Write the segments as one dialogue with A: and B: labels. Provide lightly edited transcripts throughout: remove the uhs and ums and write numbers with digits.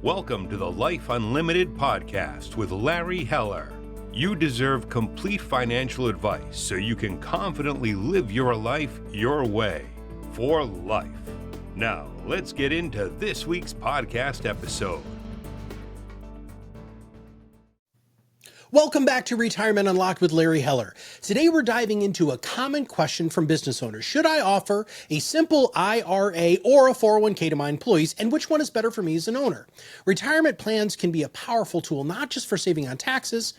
A: Welcome to the Life Unlimited podcast with Larry Heller. You deserve complete financial advice so you can confidently live your life your way for life. Now, let's get into this week's podcast episode.
B: Welcome back to Retirement Unlocked with Larry Heller. Today we're diving into a common question from business owners. Should I offer a simple IRA or a 401k to my employees, and which one is better for me as an owner? Retirement plans can be a powerful tool, not just for saving on taxes,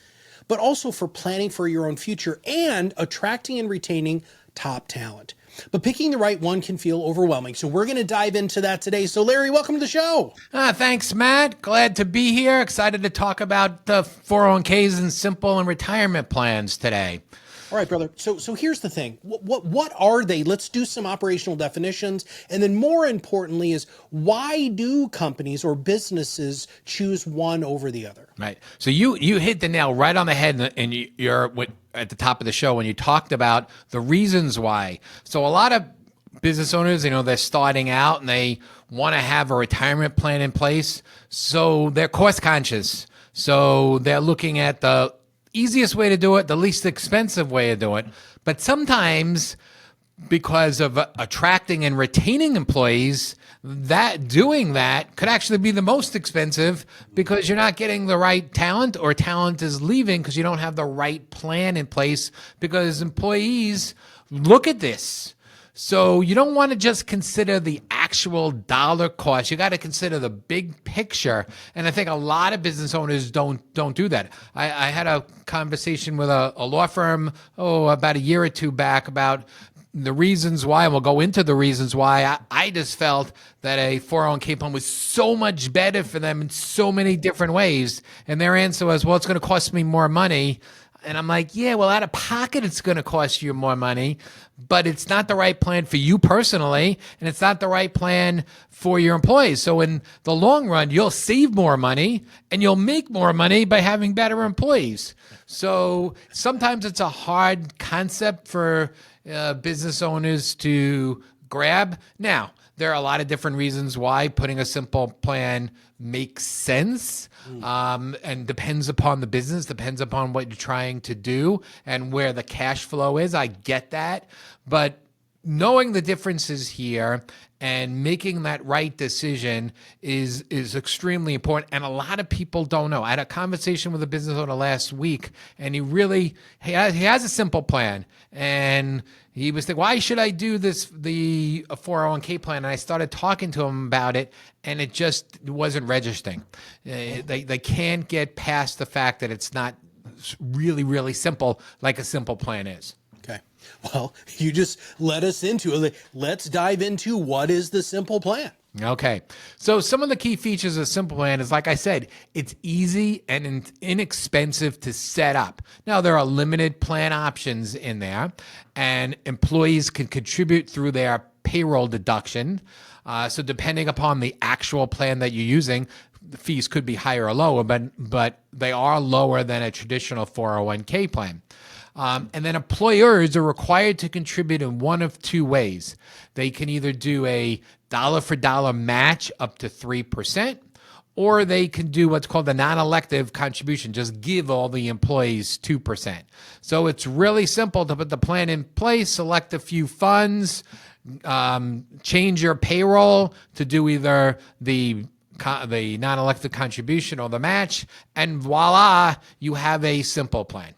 B: but also for planning for your own future and attracting and retaining top talent. But picking the right one can feel overwhelming. So we're going to dive into that today. So Larry, welcome to the show.
C: Thanks, Matt. Glad to be here. Excited to talk about the 401ks and simple and retirement plans today.
B: All right, brother. So here's the thing. What are they? Let's do some operational definitions. And then more importantly is, why do companies or businesses choose one over the other?
C: Right. So you hit the nail right on the head, and you're at the top of the show when you talked about the reasons why. So a lot of business owners, they're starting out and they want to have a retirement plan in place. So they're cost conscious. So they're looking at the easiest way to do it, the least expensive way to do it. But sometimes, because of attracting and retaining employees, doing that could actually be the most expensive because you're not getting the right talent, or talent is leaving because you don't have the right plan in place, because employees look at this. So you don't want to just consider the actual dollar cost. You got to consider the big picture. And I think a lot of business owners don't do that. I had a conversation with a law firm, about a year or two back, about the reasons why. We'll go into the reasons why. I just felt that a 401k plan was so much better for them in so many different ways. And their answer was, well, it's going to cost me more money. And I'm like, yeah, well, out of pocket, it's going to cost you more money, but it's not the right plan for you personally, and it's not the right plan for your employees. So in the long run, you'll save more money and you'll make more money by having better employees. So sometimes it's a hard concept for business owners to grab. Now, there are a lot of different reasons why putting a simple plan makes sense, and depends upon the business, depends upon what you're trying to do and where the cash flow is. I get that. But knowing the differences here and making that right decision is extremely important. And a lot of people don't know. I had a conversation with a business owner last week, and he has a simple plan. And he was thinking, why should I do the 401k plan? And I started talking to him about it, and it just wasn't registering. They can't get past the fact that it's not really, really simple like a simple plan is.
B: Okay. Well, you just led us into it. Let's dive into what is the simple plan.
C: Okay. So some of the key features of Simple Plan is, like I said, it's easy and inexpensive to set up. Now, there are limited plan options in there, and employees can contribute through their payroll deduction. So depending upon the actual plan that you're using, the fees could be higher or lower, but they are lower than a traditional 401k plan. And then employers are required to contribute in one of two ways. They can either do a dollar-for-dollar match up to 3%, or they can do what's called a non-elective contribution, just give all the employees 2%. So it's really simple to put the plan in place, select a few funds, change your payroll to do either the non-elective contribution or the match, and voila, you have a simple plan.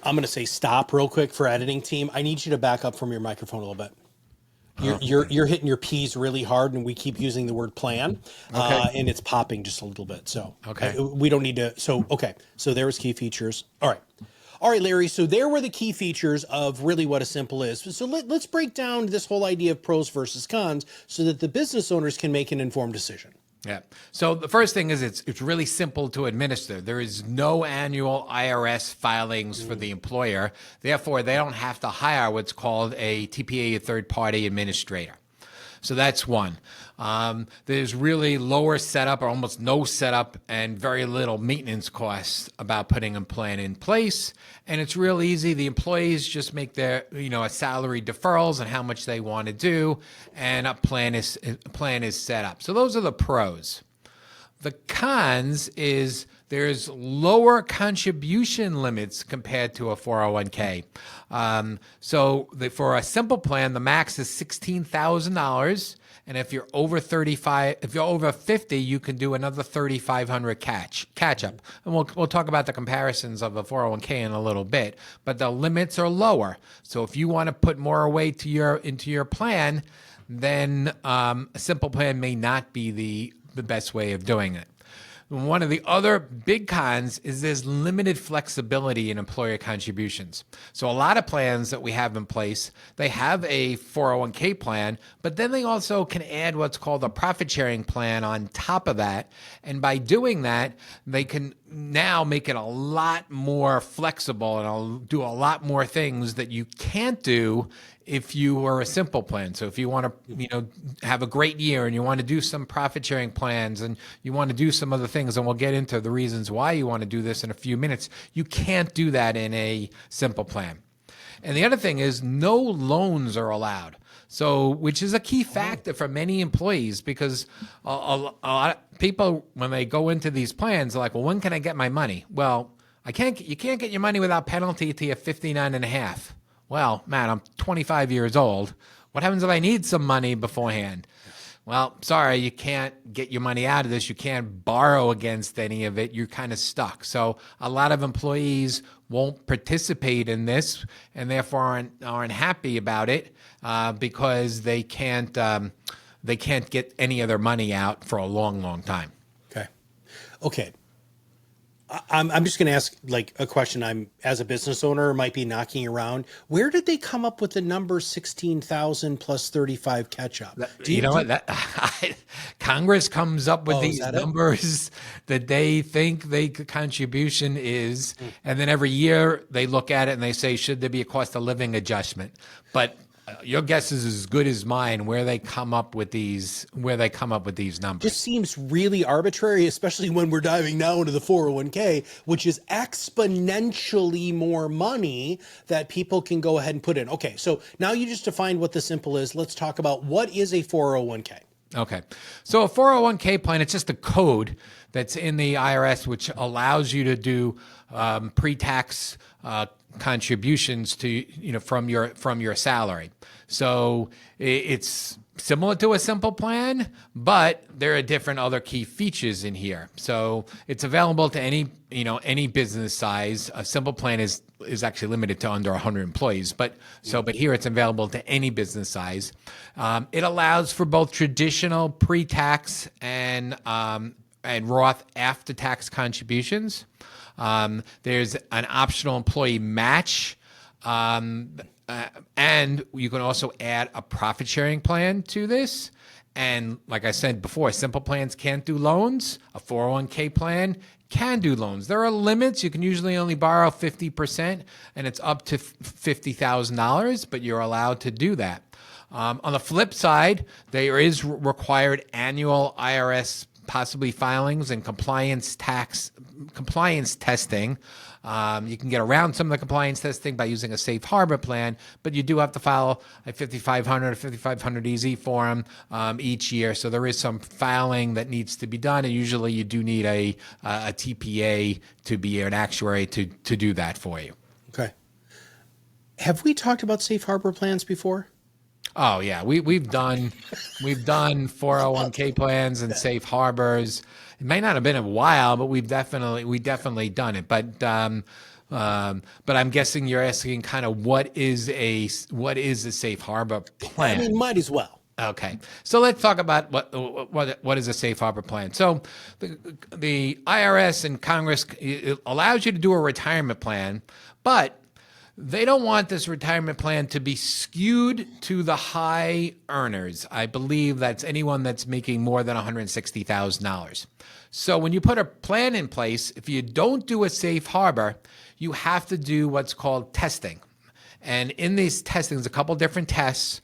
B: I'm going to say stop real quick for editing team. I need you to back up from your microphone a little bit. You're hitting your P's really hard, and we keep using the word plan, and it's popping just a little bit. So we don't need to. So there was key features. All right, Larry. So there were the key features of really what a simple is. So let's break down this whole idea of pros versus cons so that the business owners can make an informed decision.
C: Yeah. So the first thing is it's really simple to administer. There is no annual IRS filings for the employer. Therefore, they don't have to hire what's called a TPA, a third-party administrator. So that's one. There's really lower setup or almost no setup and very little maintenance costs about putting a plan in place. And it's real easy. The employees just make their, a salary deferrals and how much they want to do, and a plan is set up. So those are the pros. The cons is there's lower contribution limits compared to a 401k. For a simple plan, the max is $16,000. And if you're over 50, you can do another 3,500 catch up. And we'll talk about the comparisons of a 401k in a little bit, but the limits are lower. So if you want to put more away into your plan, then a simple plan may not be the best way of doing it. One of the other big cons is there's limited flexibility in employer contributions. So a lot of plans that we have in place, they have a 401k plan, but then they also can add what's called a profit sharing plan on top of that. And by doing that, they can now make it a lot more flexible and I'll do a lot more things that you can't do if you were a simple plan. So if you want to, have a great year and you want to do some profit sharing plans and you want to do some other things, and we'll get into the reasons why you want to do this in a few minutes, you can't do that in a simple plan. And the other thing is no loans are allowed. So, which is a key factor for many employees, because a lot of people, when they go into these plans, are like, well, when can I get my money? Well, you can't get your money without penalty till you're 59 and a half. Well, man, I'm 25 years old. What happens if I need some money beforehand? Well, sorry, you can't get your money out of this. You can't borrow against any of it. You're kind of stuck. So a lot of employees won't participate in this and therefore aren't happy about it because they can't get any of their money out for a long, long time.
B: Okay. I'm just going to ask like a question I'm, as a business owner, might be knocking around. Where did they come up with the number 16,000 plus 35 catch up?
C: Congress comes up with these numbers that they think the contribution is, and then every year they look at it and they say, should there be a cost of living adjustment? But your guess is as good as mine where they come up with these numbers.
B: Just seems really arbitrary, especially when we're diving now into the 401k, which is exponentially more money that people can go ahead and put in. Okay, so now you just defined what the simple is. Let's talk about what is a 401k.
C: Okay, so a 401k plan, it's just a code that's in the IRS which allows you to do pre-tax contributions to from your salary. So it's similar to a simple plan, but there are different other key features in here. So it's available to any business size. A simple plan is actually limited to under 100 employees, but here it's available to any business size. It allows for both traditional pre-tax and Roth after-tax contributions. There's an optional employee match, and you can also add a profit sharing plan to this. And like I said before, simple plans can't do loans. A 401k plan can do loans. There are limits. You can usually only borrow 50%, and it's up to $50,000, but you're allowed to do that. On the flip side, there is required annual IRS possibly filings and compliance testing. You can get around some of the compliance testing by using a safe harbor plan, but you do have to file a 5500 or 5500 EZ form each year. So there is some filing that needs to be done, and usually you do need a TPA to be an actuary to do that for you.
B: Okay. Have we talked about safe harbor plans before?
C: Oh yeah, we've done 401k plans and safe harbors. It may not have been a while, but we've definitely done it. But I'm guessing you're asking kind of what is a safe harbor plan?
B: I mean, might as well.
C: Okay, so let's talk about what is a safe harbor plan. So the IRS and Congress allows you to do a retirement plan, but they don't want this retirement plan to be skewed to the high earners. I believe that's anyone that's making more than $160,000. So when you put a plan in place, if you don't do a safe harbor, you have to do what's called testing. And in these testing, there's a couple different tests.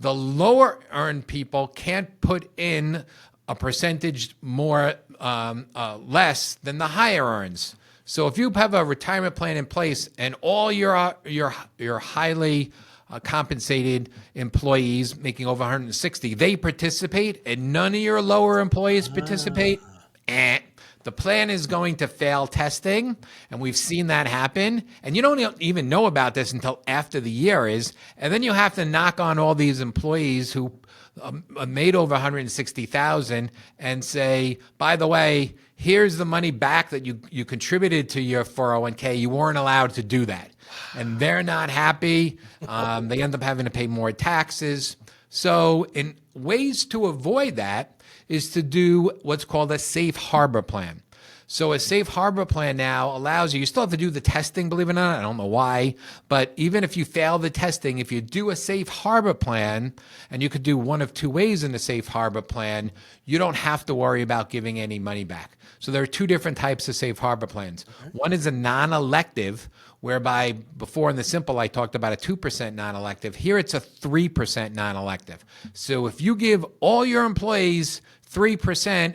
C: the lower earned people can't put in a percentage more less than the higher earns. So if you have a retirement plan in place and all your highly compensated employees making over 160, they participate, and none of your lower employees participate, the plan is going to fail testing, and we've seen that happen. And you don't even know about this until after the year is, and then you have to knock on all these employees who made over 160,000 and say, by the way, here's the money back that you contributed to your 401k. You weren't allowed to do that. And they're not happy. They end up having to pay more taxes. So in ways to avoid that is to do what's called a safe harbor plan. So a safe harbor plan now allows you still have to do the testing, believe it or not. I don't know why, but even if you fail the testing, if you do a safe harbor plan, and you could do one of two ways in the safe harbor plan, you don't have to worry about giving any money back. So there are two different types of safe harbor plans. One is a non-elective, whereby before in the Simple, I talked about a 2% non-elective. Here it's a 3% non-elective. So if you give all your employees 3%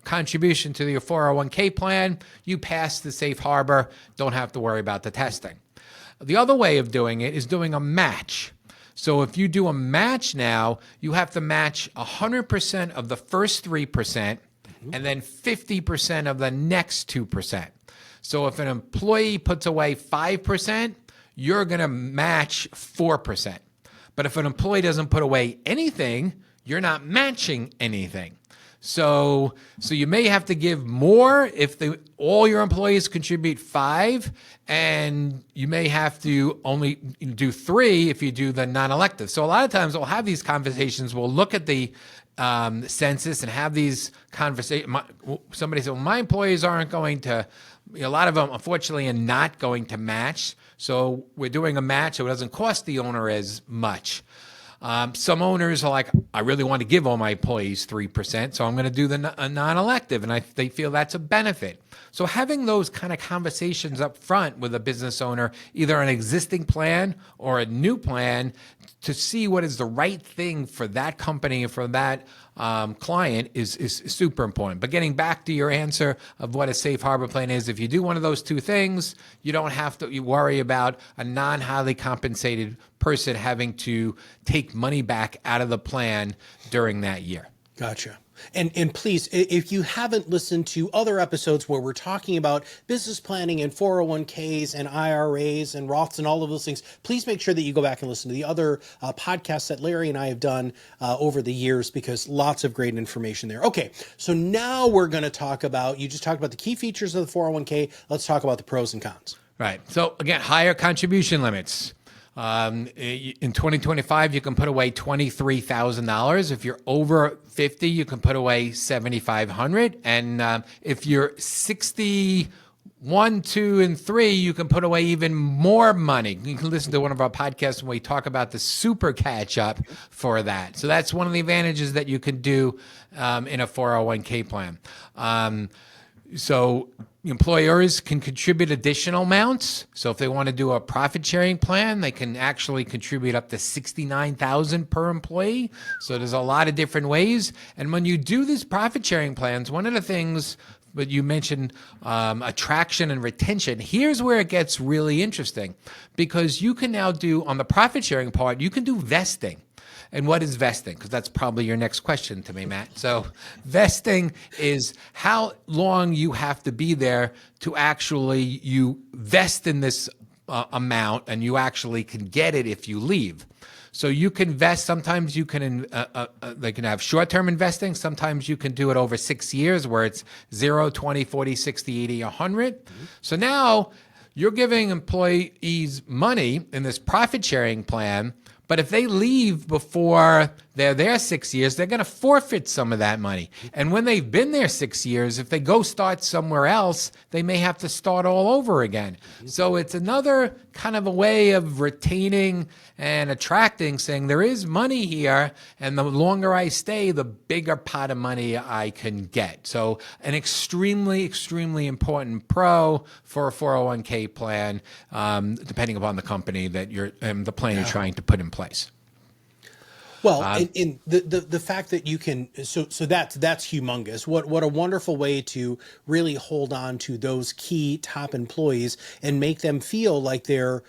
C: contribution to your 401k plan, you pass the safe harbor, don't have to worry about the testing. The other way of doing it is doing a match. So if you do a match now, you have to match 100% of the first 3% and then 50% of the next 2%. So if an employee puts away 5%, you're going to match 4%. But if an employee doesn't put away anything, you're not matching anything. So you may have to give more if all your employees contribute 5, and you may have to only do 3 if you do the non-elective. So a lot of times we'll have these conversations. We'll look at the census and have these conversations. Somebody said, well, my employees aren't going to, a lot of them, unfortunately, are not going to match. So we're doing a match so it doesn't cost the owner as much. Some owners are like, I really want to give all my employees 3%, so I'm going to do the non-elective, and they feel that's a benefit. So having those kind of conversations up front with a business owner, either an existing plan or a new plan, to see what is the right thing for that company and for that client is super important. But getting back to your answer of what a safe harbor plan is, if you do one of those two things, you don't have to worry about a non-highly compensated person having to take money back out of the plan during that year.
B: Gotcha. And please, if you haven't listened to other episodes where we're talking about business planning and 401ks and IRAs and Roths and all of those things, please make sure that you go back and listen to the other podcasts that Larry and I have done over the years, because lots of great information there. Okay, so now we're going to talk about, you just talked about the key features of the 401k. Let's talk about the pros and cons.
C: Right. So again, higher contribution limits. In 2025, you can put away $23,000. If you're over 50, you can put away $7,500. And if you're 61, 2, and 3, you can put away even more money. You can listen to one of our podcasts when we talk about the super catch up for that. So that's one of the advantages that you can do in a 401k plan. So employers can contribute additional amounts. So if they want to do a profit sharing plan, they can actually contribute up to $69,000 per employee. So there's a lot of different ways. And when you do these profit sharing plans, one of the things that you mentioned, attraction and retention, here's where it gets really interesting, because you can now do, on the profit sharing part, you can do vesting. And what is vesting? Because that's probably your next question to me, Matt. So vesting is how long you have to be there to actually, you vest in this amount, and you actually can get it if you leave. So you can vest. Sometimes you can, they can have short-term investing. Sometimes you can do it over 6 years where it's 0, 20, 40, 60, 80, 100. So now you're giving employees money in this profit sharing plan, but if they leave before they're there 6 years, they're going to forfeit some of that money. And when they've been there 6 years, if they go start somewhere else, they may have to start all over again. So it's another kind of a way of retaining and attracting, saying there is money here, and the longer I stay, the bigger pot of money I can get. So an extremely, extremely important pro for a 401k plan, depending upon the company that the plan you're trying to put in place.
B: Well, in the fact that you can, so that's humongous. What a wonderful way to really hold on to those key top employees and make them feel like they're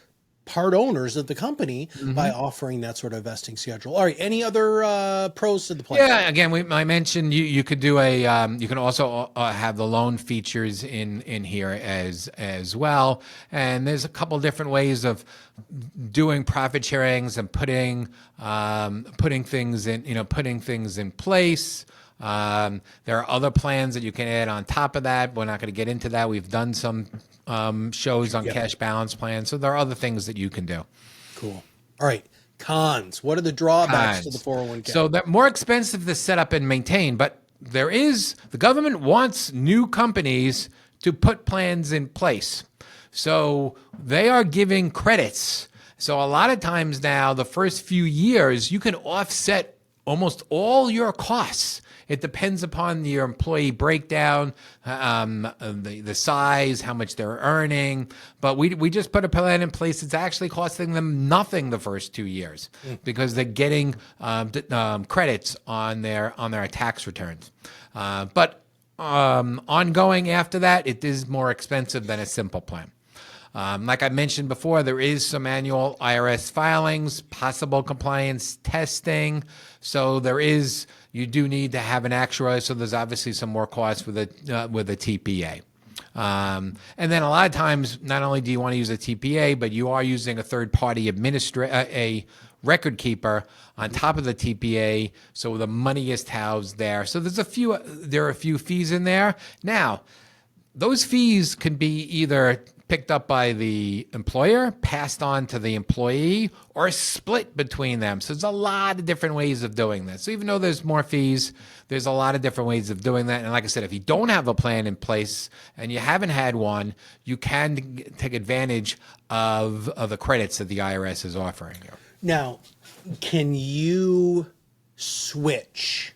B: part owners of the company by offering that sort of vesting schedule. All right. Any other pros to the plan?
C: Yeah, again, I mentioned you could do you can also have the loan features in here as well. And there's a couple different ways of doing profit sharings and putting things in place. There are other plans that you can add on top of that. We're not going to get into that. We've done some shows on cash balance plans. So there are other things that you can do.
B: Cool. All right. Cons. What are the drawbacks to the 401k?
C: So they're more expensive to set up and maintain, but the government wants new companies to put plans in place. So they are giving credits. So a lot of times now, the first few years, you can offset almost all your costs. It depends upon your employee breakdown, the size, how much they're earning. But we just put a plan in place. It's actually costing them nothing the first 2 years because they're getting credits on their tax returns. But ongoing after that, it is more expensive than a simple plan. Like I mentioned before, there is some annual IRS filings, possible compliance testing. So you do need to have an actuary. So there's obviously some more costs with a TPA. And then a lot of times, not only do you want to use a TPA, but you are using a third-party a record keeper on top of the TPA. So the money is housed there. So there are a few fees in there. Now, those fees can be either picked up by the employer, passed on to the employee, or split between them. So there's a lot of different ways of doing this. So even though there's more fees, there's a lot of different ways of doing that. And like I said, if you don't have a plan in place and you haven't had one, you can take advantage of the credits that the IRS is offering you.
B: Now, can you switch?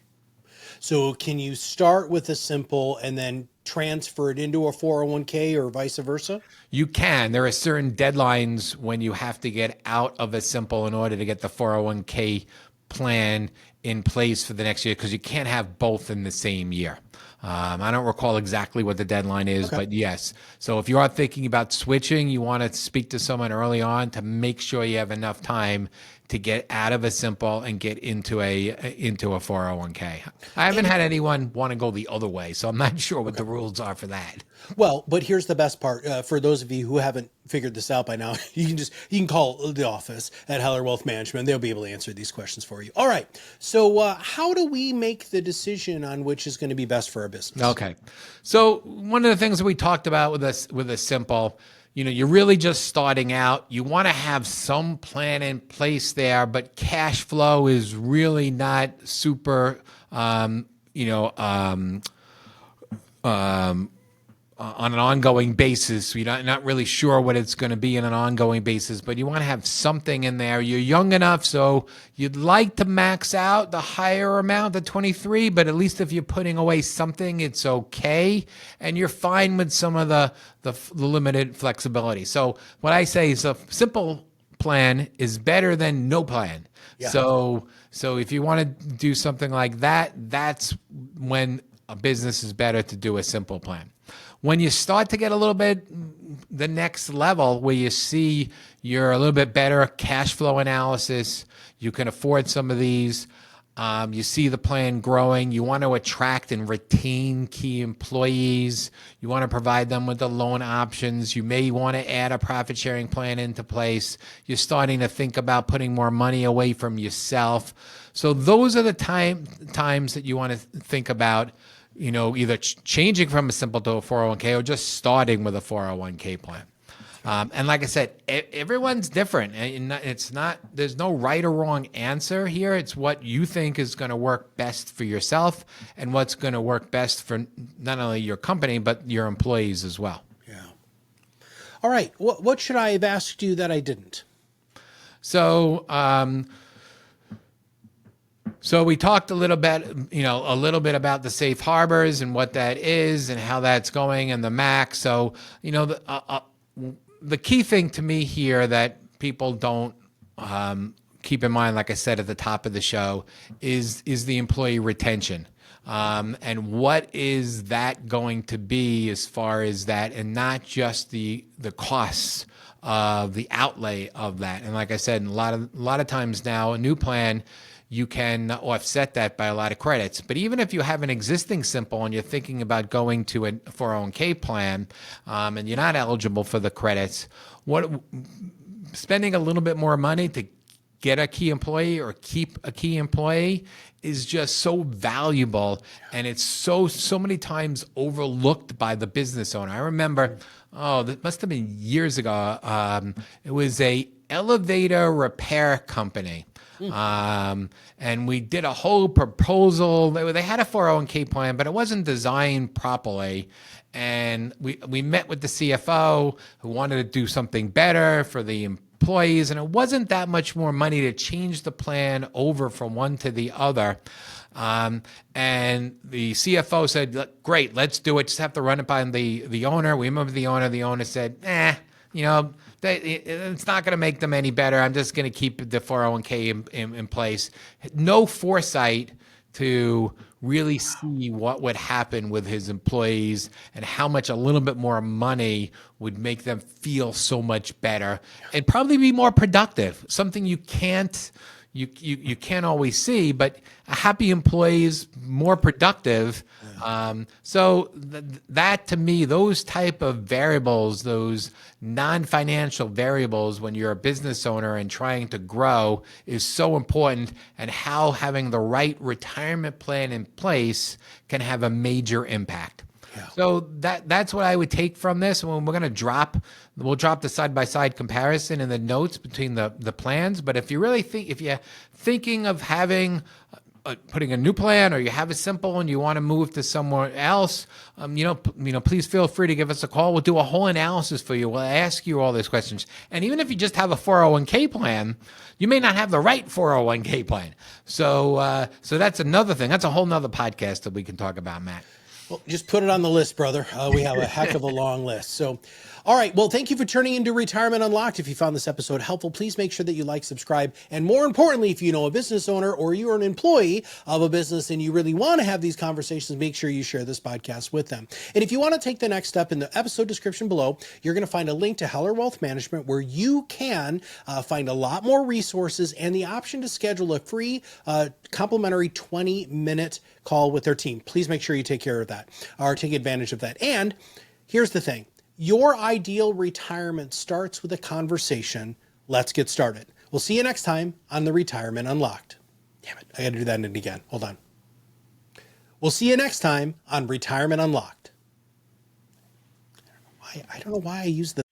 B: So can you start with a simple and then transfer it into a 401k or vice versa?
C: You can. There are certain deadlines when you have to get out of a simple in order to get the 401k plan in place for the next year, because you can't have both in the same year. I don't recall exactly what the deadline is, but yes. So if you are thinking about switching, you want to speak to someone early on to make sure you have enough time to get out of a simple and get into a 401k. I haven't had anyone want to go the other way, so I'm not sure what the rules are for that.
B: Well, but here's the best part. For those of you who haven't figured this out by now, you can call the office at Heller Wealth Management. They'll be able to answer these questions for you. All right. So how do we make the decision on which is going to be best for our business?
C: Okay. So one of the things that we talked about with a simple, you're really just starting out. You want to have some plan in place there, but cash flow is really not super, on an ongoing basis. You're not really sure what it's going to be on an ongoing basis, but you want to have something in there. You're young enough, so you'd like to max out the higher amount, the 23, but at least if you're putting away something, it's okay. And you're fine with some of the limited flexibility. So what I say is a simple plan is better than no plan. Yeah. So if you want to do something like that, that's when a business is better to do a simple plan. When you start to get a little bit the next level where you see you're a little bit better cash flow analysis, you can afford some of these, you see the plan growing, you want to attract and retain key employees, you want to provide them with the loan options, you may want to add a profit sharing plan into place, you're starting to think about putting more money away from yourself. So those are the times that you want to think about either changing from a simple to a 401k or just starting with a 401k plan. And like I said, everyone's different. And there's no right or wrong answer here. It's what you think is going to work best for yourself and what's going to work best for not only your company, but your employees as well.
B: Yeah. All right. What should I have asked you that I didn't?
C: So we talked a little bit about the safe harbors and what that is and how that's going and the max. So, the key thing to me here that people don't keep in mind, like I said at the top of the show, is the employee retention. And what is that going to be as far as that, and not just the costs of the outlay of that. And like I said, a lot of times now, a new plan, you can offset that by a lot of credits. But even if you have an existing Simple and you're thinking about going to a 401k plan, and you're not eligible for the credits, spending a little bit more money to get a key employee or keep a key employee is just so valuable, and it's so many times overlooked by the business owner. I remember, that must have been years ago. It was a elevator repair company. And we did a whole proposal. They had a 401k plan, but it wasn't designed properly. And we met with the CFO, who wanted to do something better for the employees, and it wasn't that much more money to change the plan over from one to the other. And the CFO said, "Look, great, let's do it. Just have to run it by the owner." We remember the owner. The owner said, it's not going to make them any better. I'm just going to keep the 401k in place. No foresight to really see what would happen with his employees and how much a little bit more money would make them feel so much better and probably be more productive. Something you can't always see, but a happy employee is more productive. So that to me, those type of variables, those non-financial variables when you're a business owner and trying to grow is so important, and how having the right retirement plan in place can have a major impact. Yeah. So that's what I would take from this. When we'll drop the side-by-side comparison in the notes between the plans. But if you're thinking of having putting a new plan, or you have a Simple and you want to move to somewhere else, please feel free to give us a call. We'll do a whole analysis for you. We'll ask you all these questions. And even if you just have a 401k plan, you may not have the right 401k plan. So that's another thing. That's a whole nother podcast that we can talk about, Matt.
B: Well, just put it on the list, brother. We have a heck of a long list. So, all right. Well, thank you for tuning into Retirement Unlocked. If you found this episode helpful, please make sure that you like, subscribe, and more importantly, if you know a business owner or you're an employee of a business and you really want to have these conversations, make sure you share this podcast with them. And if you want to take the next step, in the episode description below, you're going to find a link to Heller Wealth Management, where you can find a lot more resources and the option to schedule a free complimentary 20-minute call with their team. Please make sure you take care of that, or take advantage of that. And here's the thing. Your ideal retirement starts with a conversation. Let's get started. We'll see you next time on the Retirement Unlocked. Damn it, I got to do that again. Hold on. We'll see you next time on Retirement Unlocked. I don't know why I use the